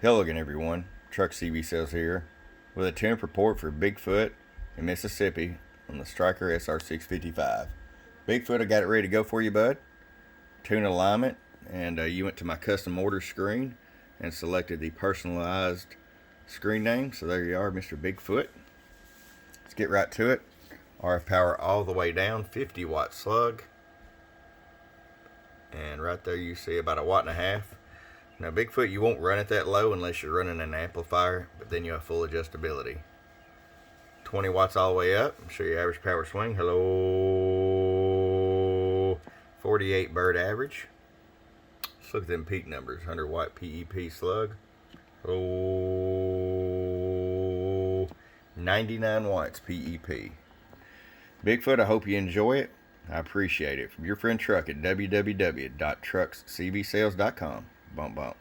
Hello again, everyone. Truck CV Sales here with a tune-up report for Bigfoot in Mississippi on the Stryker SR-655. Bigfoot, I got it ready to go for you, bud. Tune alignment, and you went to my custom order screen and selected the personalized screen name. So there you are, Mr. Bigfoot. Let's get right to it. RF power all the way down, 50-watt slug. And right there you see about 1.5 watts. Now Bigfoot, you won't run it that low unless you're running an amplifier, but then you have full adjustability. 20 watts all the way up. I'll show you average power swing. Hello. 48 bird average. Let's look at them peak numbers. 100 watt PEP slug. Oh, 99 watts PEP. Bigfoot, I hope you enjoy it. I appreciate it. From your friend Truck at www.truckscvsales.com. Bump, bump.